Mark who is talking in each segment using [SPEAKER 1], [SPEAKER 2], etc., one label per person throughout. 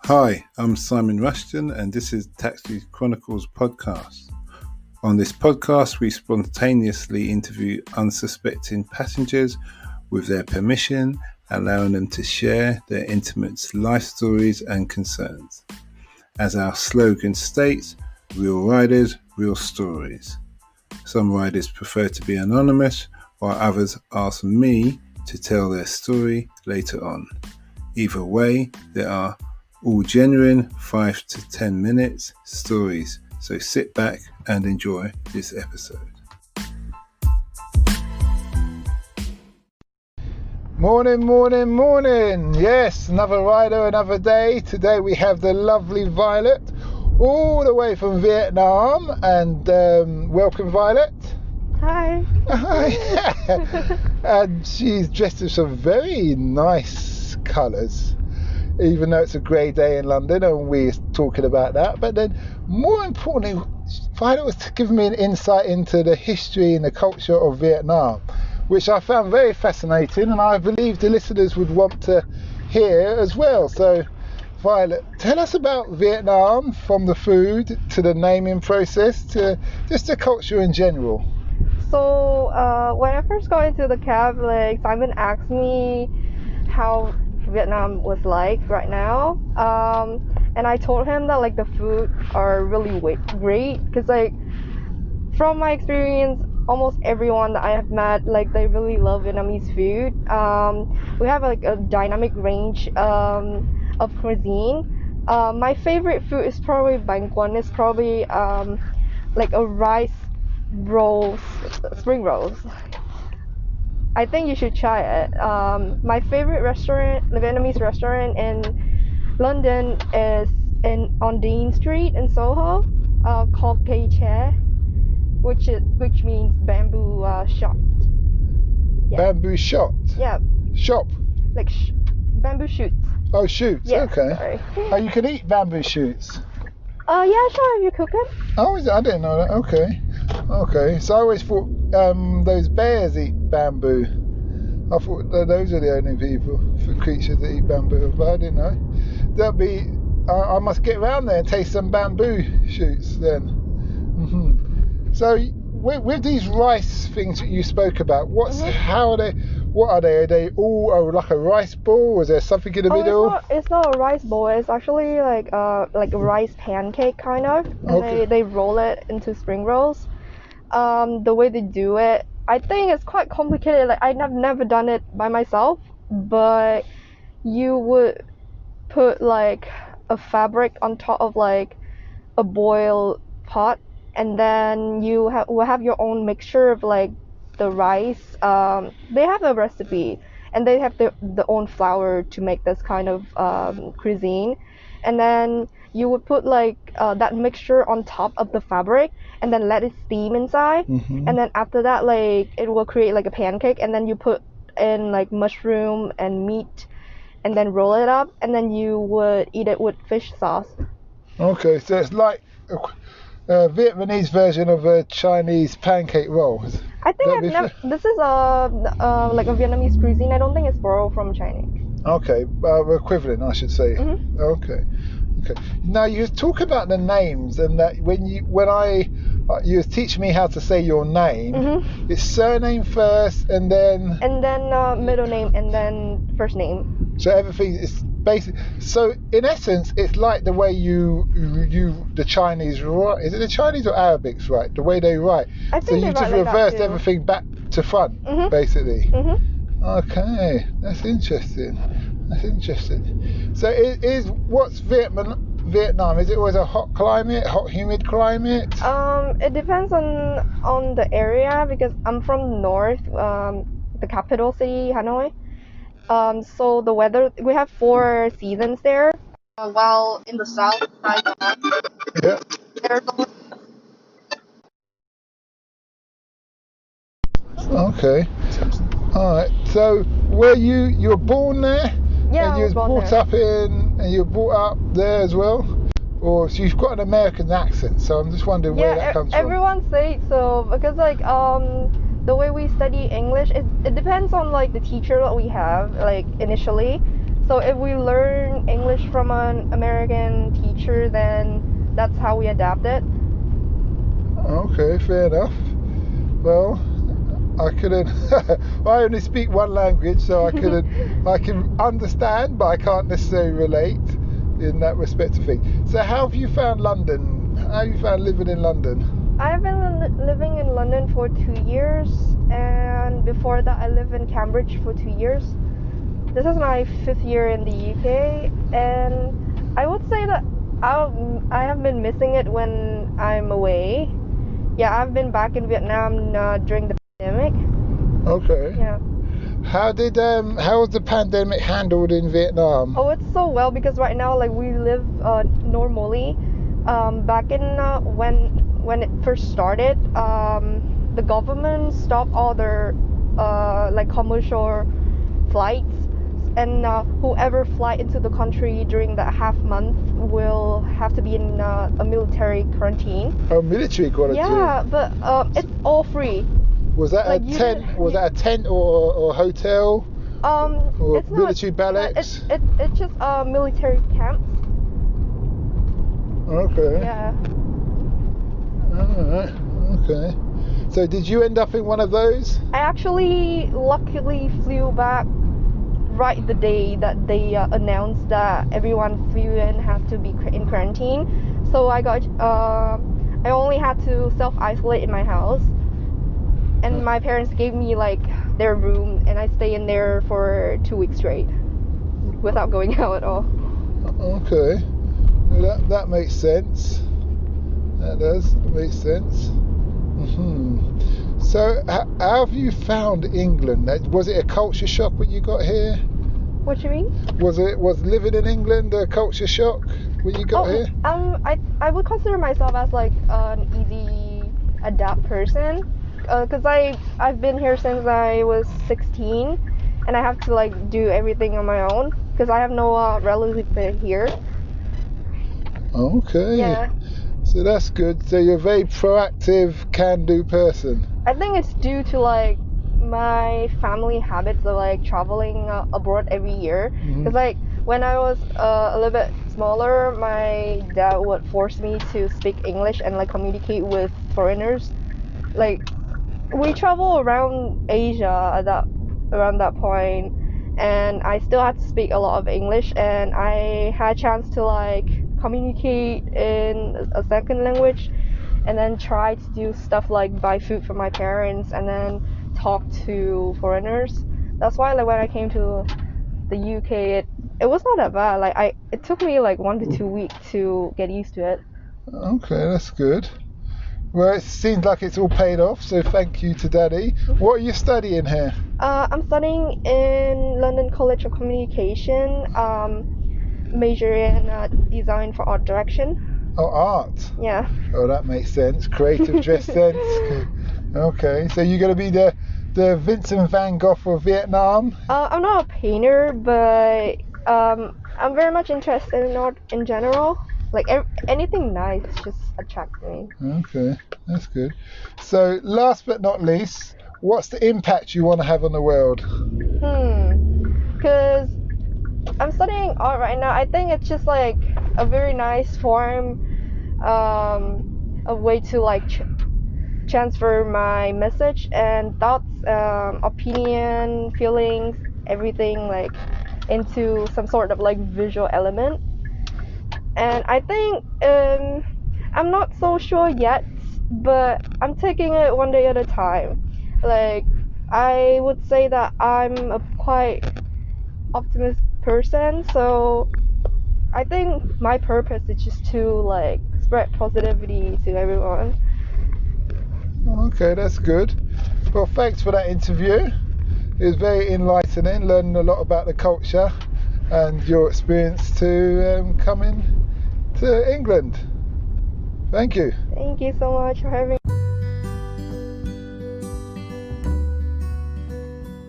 [SPEAKER 1] Hi, I'm Simon Rushton, and this is Taxi Chronicles podcast. On this podcast, we spontaneously interview unsuspecting passengers with their permission, allowing them to share their intimate life stories and concerns. As our slogan states, real riders, real stories. Some riders prefer to be anonymous, while others ask me to tell their story later on. Either way, there are all genuine 5 to 10 minutes stories, so sit back and enjoy this episode. Morning. Yes, another rider, another day. Today we have the lovely Violet, all the way from Vietnam, and welcome, Violet.
[SPEAKER 2] Hi.
[SPEAKER 1] Hi. And she's dressed in some very nice colours, even though it's a grey day in London, and we're talking about that. But then, more importantly, Violet was giving me an insight into the history and the culture of Vietnam, which I found very fascinating, and I believe the listeners would want to hear as well. So, Violet, tell us about Vietnam, from the food to the naming process to just the culture in general.
[SPEAKER 2] So when I first got into the cab, Simon asked me how Vietnam was like right now, and I told him that the food are really great, because from my experience, almost everyone that I have met, they really love Vietnamese food. We have a dynamic range of cuisine. My favorite food is probably bánh cuốn. It's probably a rice rolls, spring rolls. I think you should try it. My favorite restaurant, the Vietnamese restaurant in London, is on Dean Street in Soho, called Cây Tre, which means bamboo shot.
[SPEAKER 1] Yeah. Bamboo shot?
[SPEAKER 2] Yeah.
[SPEAKER 1] Shop?
[SPEAKER 2] Bamboo shoots.
[SPEAKER 1] Oh, shoots. Yeah, okay.
[SPEAKER 2] Sorry.
[SPEAKER 1] Oh, you can eat bamboo shoots?
[SPEAKER 2] Yeah, sure, if you cook it.
[SPEAKER 1] Oh, is it? I didn't know that. Okay. So I always thought those bears eat bamboo. I thought those are the only creatures that eat bamboo, but I didn't know. I must get around there and taste some bamboo shoots then. Mm-hmm. So with these rice things that you spoke about, how are they? What are they? Are they all like a rice ball? Is there something in the middle?
[SPEAKER 2] It's not a rice ball. It's actually like a rice pancake kind of. And
[SPEAKER 1] okay.
[SPEAKER 2] They roll it into spring rolls. The way they do it, I think it's quite complicated. I've never done it by myself, but you would put a fabric on top of a boiled pot, and then you will have your own mixture of the rice. They have a recipe, and they have their own flour to make this kind of cuisine, and then you would put that mixture on top of the fabric, and then let it steam inside.
[SPEAKER 1] Mm-hmm.
[SPEAKER 2] And then after that, it will create a pancake, and then you put in mushroom and meat, and then roll it up, and then you would eat it with fish sauce.
[SPEAKER 1] Okay, so it's like a Vietnamese version of a Chinese pancake roll.
[SPEAKER 2] I think this is a Vietnamese cuisine. I don't think it's borrowed from Chinese.
[SPEAKER 1] Okay, equivalent, I should say.
[SPEAKER 2] Mm-hmm.
[SPEAKER 1] Okay. Now you talk about the names, and that when you was teaching me how to say your name,
[SPEAKER 2] mm-hmm.
[SPEAKER 1] It's surname first, and then
[SPEAKER 2] middle name, and then first name.
[SPEAKER 1] So everything is basic. So in essence, it's like the way the Chinese write. Is it the Chinese or Arabics write? The way they write.
[SPEAKER 2] I think
[SPEAKER 1] so you just reversed everything back to front,
[SPEAKER 2] mm-hmm.
[SPEAKER 1] basically.
[SPEAKER 2] Mm-hmm.
[SPEAKER 1] Okay, that's interesting. So what's Vietnam? Is it always a hot, humid climate?
[SPEAKER 2] It depends on the area, because I'm from north, the capital city, Hanoi. So the weather, we have 4 seasons there. While in the south, Saigon,
[SPEAKER 1] yeah.
[SPEAKER 2] there's
[SPEAKER 1] Okay. All right. So were you were born there?
[SPEAKER 2] Yeah,
[SPEAKER 1] and you was brought up and you were brought up there as well? Or so you've got an American accent, so I'm just wondering where that comes from.
[SPEAKER 2] Yeah, everyone says so, because the way we study English, it depends on the teacher that we have initially. So if we learn English from an American teacher, then that's how we adapt it.
[SPEAKER 3] Okay, fair enough. Well, I couldn't. I only speak one language, so I couldn't. I can understand, but I can't necessarily relate in that respect of thing. So, how have you found London? How have you found living in London?
[SPEAKER 2] I've been living in London for 2 years, and before that, I lived in Cambridge for 2 years. This is my 5th year in the UK, and I would say that I have been missing it when I'm away. Yeah, I've been back in Vietnam during the pandemic.
[SPEAKER 3] Okay.
[SPEAKER 2] Yeah.
[SPEAKER 3] How was the pandemic handled in Vietnam?
[SPEAKER 2] Oh, it's so well because right now, like, we live normally. Back in when it first started, the government stopped all their like commercial flights, and whoever fly into the country during that half month will have to be in a military quarantine.
[SPEAKER 3] Oh, military quarantine.
[SPEAKER 2] Yeah, but it's all free.
[SPEAKER 3] Was that
[SPEAKER 2] Like,
[SPEAKER 3] a tent? Was that a tent or hotel? Or
[SPEAKER 2] It's
[SPEAKER 3] military
[SPEAKER 2] not,
[SPEAKER 3] barracks?
[SPEAKER 2] it's just military camps.
[SPEAKER 3] Okay.
[SPEAKER 2] Yeah.
[SPEAKER 3] Alright. Okay. So did you end up in one of those?
[SPEAKER 2] I actually luckily flew back right the day that they announced that everyone flew in have to be in quarantine. So I only had to self-isolate in my house, and my parents gave me like their room, and I stayed in there for 2 weeks straight without going out at all.
[SPEAKER 3] Okay. Well, that makes sense. That does make sense. So how have you found England? Was it a culture shock when you got here?
[SPEAKER 2] What you mean?
[SPEAKER 3] Was living in England a culture shock when you got here?
[SPEAKER 2] I would consider myself as like an easy adapt person, because I've been here since I was 16, and I have to like do everything on my own because I have no relative here.
[SPEAKER 3] Okay.
[SPEAKER 2] Yeah.
[SPEAKER 3] So that's good. So you're a very proactive, can-do person.
[SPEAKER 2] I think it's due to like my family habits of like traveling abroad every year. Because like when I was a little bit smaller, my dad would force me to speak English and like communicate with foreigners. Like we travel around Asia around that point, and I still had to speak a lot of English, and I had a chance to like communicate in a second language, and then try to do stuff like buy food for my parents and then talk to foreigners. That's why like when I came to the UK, it was not that bad. Like it took me like 1 to 2 weeks to get used to it.
[SPEAKER 3] Okay, that's good. Well, it seems like it's all paid off, so thank you to Daddy. What are you studying here?
[SPEAKER 2] I'm studying in London College of Communication, major in design for art direction.
[SPEAKER 3] Oh, art.
[SPEAKER 2] Yeah.
[SPEAKER 3] Oh, that makes sense. Creative dress sense. Okay, so you're going to be the Vincent van Gogh of Vietnam?
[SPEAKER 2] I'm not a painter, but I'm very much interested in art in general. Like anything nice just attracts me.
[SPEAKER 3] Okay, that's good. So last but not least, what's the impact you want to have on the world?
[SPEAKER 2] Because I'm studying art right now. I think it's just like a very nice form, a way to like transfer my message and thoughts, opinion, feelings, everything like into some sort of like visual element. And I think I'm not so sure yet, but I'm taking it one day at a time. Like I would say that I'm a quite optimistic person, so I think my purpose is just to like spread positivity to everyone.
[SPEAKER 3] Okay, that's good. Well, thanks for that interview. It was very enlightening, learning a lot about the culture and your experience to coming to England. Thank you.
[SPEAKER 2] Thank you so much for having me.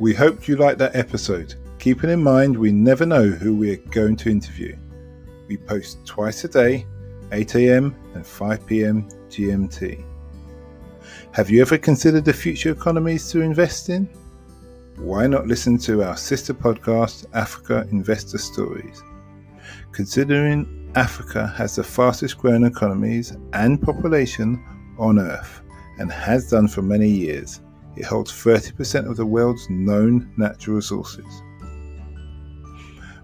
[SPEAKER 1] We hope you liked that episode. Keeping in mind we never know who we're going to interview. We post twice a day, 8 a.m. and 5 p.m. GMT. Have you ever considered the future economies to invest in? why not listen to our sister podcast, Africa Investor Stories? Considering Africa has the fastest growing economies and population on Earth, and has done for many years, it holds 30% of the world's known natural resources.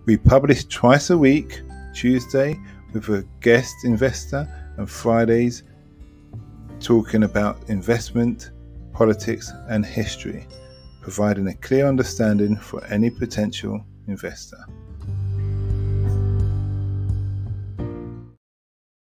[SPEAKER 1] We publish twice a week, Tuesday with a guest investor and Fridays talking about investment, politics and history, providing a clear understanding for any potential investor.